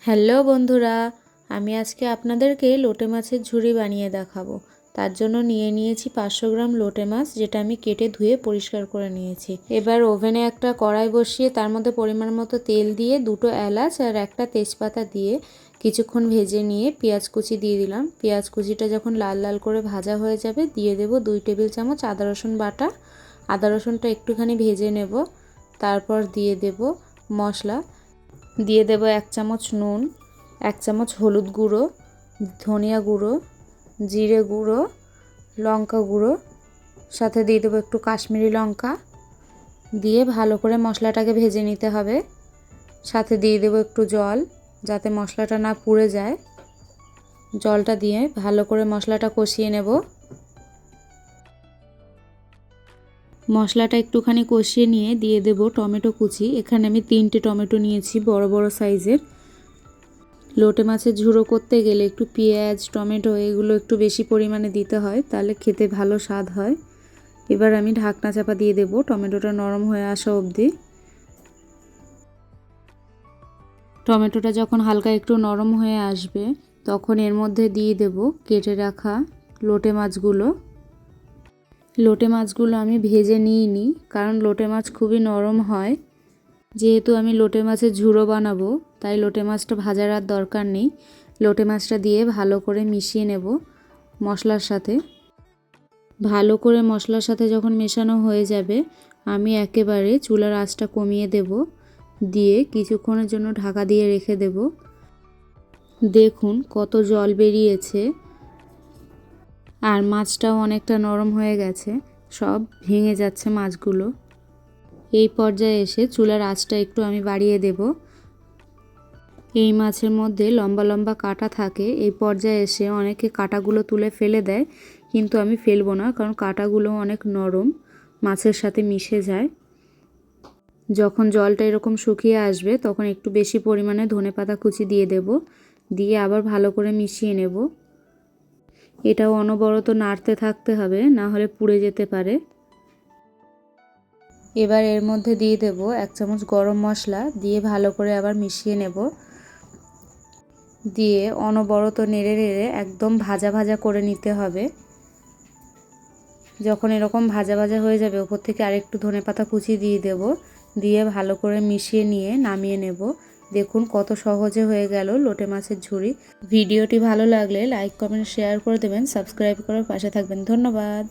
Hello বন্ধুরা, আমি আজকে আপনাদেরকে লোটে মাছের ঝুড়ি বানিয়ে দেখাবো। তার জন্য নিয়ে নিয়েছি 500 গ্রাম লোটে মাছ, যেটা আমি কেটে ধুয়ে পরিষ্কার করে নিয়েছি। এবার ওভেনে একটা কড়াই বসিয়ে তার মধ্যে পরিমাণ মতো তেল দিয়ে 2টো এলাচ আর একটা তেজপাতা দিয়ে কিছুক্ষণ ভেজে নিয়ে পেঁয়াজ কুচি দিয়ে দিলাম। পেঁয়াজ কুচিটা যখন লাল লাল করে ভাজা হয়ে যাবে দিয়ে দেব 2 টেবিল চামচ আদা রসুন বাটা। আদা রসুনটা একটুখানি ভেজে নেব। তারপর দিয়ে দেব মশলা। দিয়ে দেব 1 চামচ নুন, 1 চামচ হলুদ গুঁড়ো, ধনিয়া গুঁড়ো, জিরে গুঁড়ো, লঙ্কা গুঁড়ো, সাথে দিয়ে দেবো একটু কাশ্মীরি লঙ্কা। দিয়ে ভালো করে মশলাটাকে ভেজে নিতে হবে। সাথে দিয়ে দেবো একটু জল, যাতে মশলাটা না পুড়ে যায়। জলটা দিয়ে ভালো করে মশলাটা কষিয়ে নেব। মশলাটা একটুখানি কষিয়ে নিয়ে দিয়ে দেব টমেটো কুচি। এখানে আমি 3টে টমেটো নিয়েছি, বড় বড় সাইজের। লোটে মাছের ঝুড়ো করতে গেলে একটু পেঁয়াজ, টমেটো এগুলো একটু বেশি পরিমাণে দিতে হয়, তাহলে খেতে ভালো স্বাদ হয়। এবার আমি ঢাকনা চাপা দিয়ে দেব টমেটোটা নরম হয়ে আসা অবধি। টমেটোটা যখন হালকা একটু নরম হয়ে আসবে তখন এর মধ্যে দিয়ে দেব কেটে রাখা লোটে মাছগুলো। লোটে মাছগুলো আমি ভেজে নিইনি, কারণ লোটে মাছ খুবই নরম হয়। যেহেতু আমি লোটে মাছের ঝুড়ো বানাবো, তাই লোটে মাছটা ভাজার আর দরকার নেই। লোটে মাছটা দিয়ে ভালো করে মিশিয়ে নেব মশলার সাথে। ভালো করে মশলার সাথে যখন মেশানো হয়ে যাবে, আমি একেবারে চুলার আঁচটা কমিয়ে দেব। দিয়ে কিছুক্ষণের জন্য ঢাকা দিয়ে রেখে দেব। দেখুন কত জল বেরিয়েছে, আর মাছটাও অনেকটা নরম হয়ে গেছে, সব ভেঙে যাচ্ছে মাছগুলো। এই পর্যায়ে এসে চুলার আঁচটা একটু আমি বাড়িয়ে দেব। এই মাছের মধ্যে লম্বা লম্বা কাঁটা থাকে। এই পর্যায়ে এসে অনেকে কাঁটাগুলো তুলে ফেলে দেয়, কিন্তু আমি ফেলবো না, কারণ কাঁটাগুলো অনেক নরম, মাছের সাথে মিশে যায়। যখন জলটা এরকম শুকিয়ে আসবে তখন একটু বেশি পরিমাণে ধনেপাতা কুচি দিয়ে দেব। দিয়ে আবার ভালো করে মিশিয়ে নেব। এটাও অনবরত নাড়তে থাকতে হবে, না হলে পুড়ে যেতে পারে। এবার এর মধ্যে দিয়ে দেব 1 চামচ গরম মশলা, দিয়ে ভালো করে আবার মিশিয়ে নেব। দিয়ে অনবরত নেড়ে নেড়ে একদম ভাজা ভাজা করে নিতে হবে। যখন এরকম ভাজা ভাজা হয়ে যাবে ওপর থেকে আরেকটু ধনেপাতা কুচি দিয়ে দেব। দিয়ে ভালো করে মিশিয়ে নিয়ে নামিয়ে নেব। দেখুন কত সহজে হয়ে গেল লোটে মাছের ঝুড়ি। ভিডিওটি ভালো লাগলে লাইক, কমেন্ট, শেয়ার করে দেবেন। সাবস্ক্রাইব করে পাশে থাকবেন। ধন্যবাদ।